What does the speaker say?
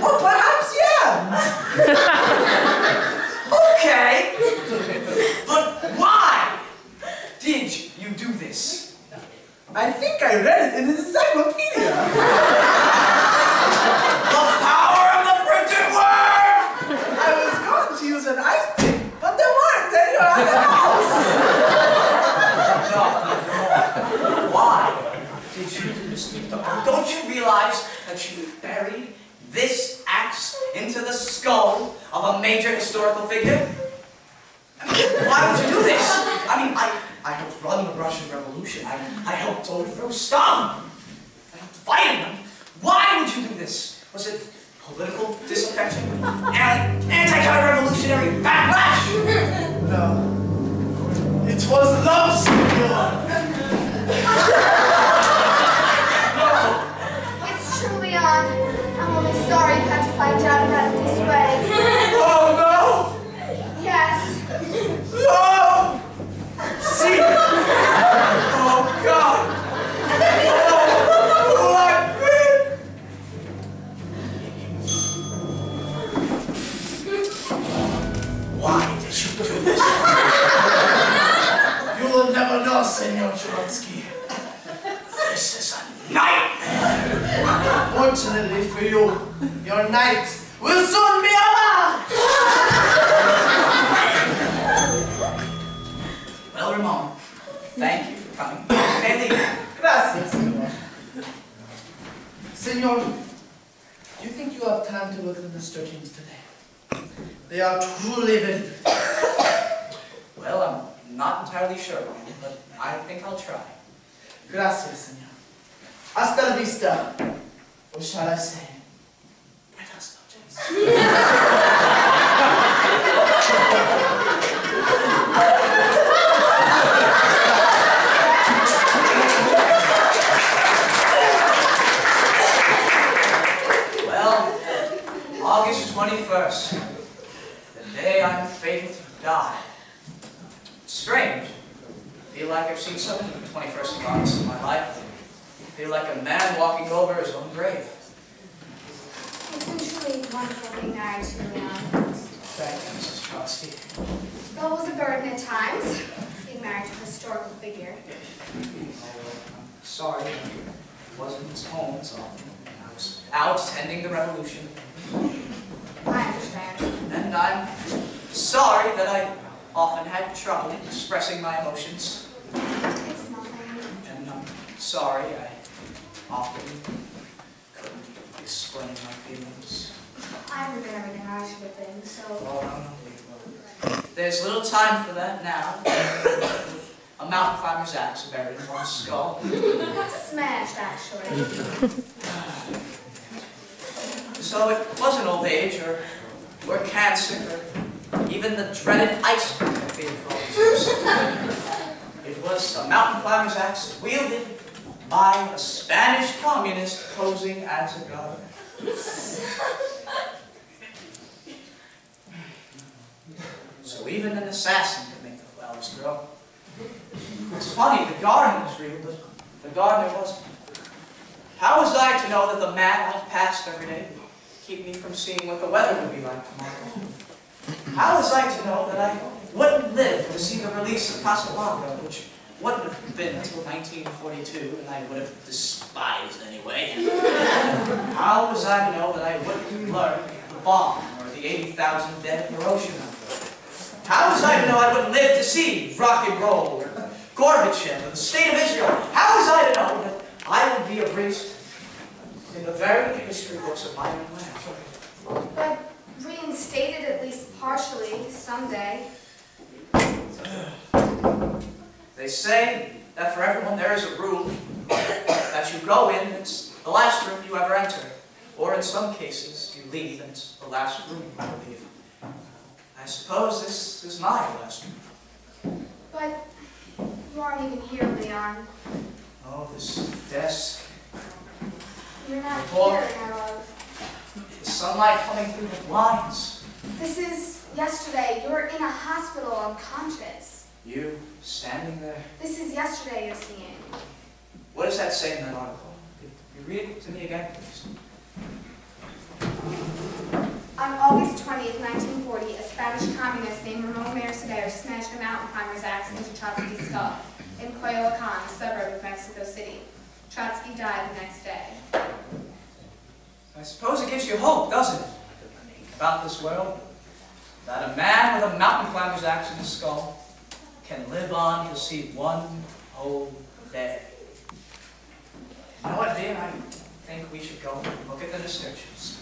Or perhaps yams. Okay. But why did you do this? I think I read it in an encyclopedia. The power of the printed word! I was going to use an ice pick, but there weren't any around the house. No. Why did you do this? Don't you realize that you buried this axe into the skull of a major historical figure? Why would you do this? I mean, I helped run the Russian Revolution. I helped overthrow Stalin. I helped fight him. Why would you do this? Was it political disaffection? Anti-counter-revolutionary backlash? No. It was love, senor. It's true, Leon. I'm only sorry you had to find out about it this way. Oh, no! Yes. No! See? Oh, God! Oh, I've been! Why did you do this? You will never know, Senor Trotsky. This is a nightmare. Fortunately for you, your night will soon be over! Well, Ramon, thank you for coming. Andy. Gracias, senor. Senor, do you think you have time to look at the stockings today? They are truly very pretty. Well, I'm not entirely sure, but I think I'll try. Gracias, senor. Hasta la vista. Or shall I say, buenas noches. Well, August 21st, the day I'm fated to die. It's strange. I feel like I've seen so many 21st of August in my life. I feel like a man walking over his own grave. It's been truly wonderful being married to you, Leon. Thank you, Mrs. Trotsky. Though it was a burden at times, being married to a historical figure. I'm sorry I wasn't as home as often. I was out tending the revolution. I understand. And I'm sorry that I often had trouble expressing my emotions. It's nothing. And I'm sorry I often couldn't explain my feelings. I haven't been everything I should have been, so... Well, there's little time for that now. A mountain climber's axe buried in one's skull. Smashed, actually. So it wasn't old age, or cancer, or even the dreaded iceberg I feared for all these years. It was a mountain climber's axe wielded by a Spanish communist posing as a god. So even an assassin could make the flowers grow. It's funny, the garden was real, but the gardener wasn't. How was I to know that the man I passed every day would keep me from seeing what the weather would be like tomorrow? How was I to know that I wouldn't live to see the release of Casablanca, which wouldn't have been until 1942, and I would have despised anyway? How was I to know that I wouldn't learn the bomb or the 80,000 dead in Hiroshima? How was I to know I wouldn't live to see rock and roll or Gorbachev or the State of Israel? How was I to know that I would be erased in the very history books of my own land? But reinstated at least partially someday. They say that for everyone there is a room that you go in, it's the last room you ever enter. Or in some cases, you leave and it's the last room you ever leave. I suppose this is my last room. But you aren't even here, Leon. Oh, this desk. You're not Oh. here, my love. The sunlight coming through the blinds. This is yesterday. You were in a hospital unconscious. You standing there. This is yesterday you're seeing. What does that say in that article? Could you read it to me again, please? climber's axe into Trotsky's skull in Coyoacán, a suburb of Mexico City. Trotsky died the next day. I suppose it gives you hope, doesn't it? About this world, that a man with a mountain climber's axe in his skull can live on to see one whole day. You know what, dear? I think we should go look at the descriptions.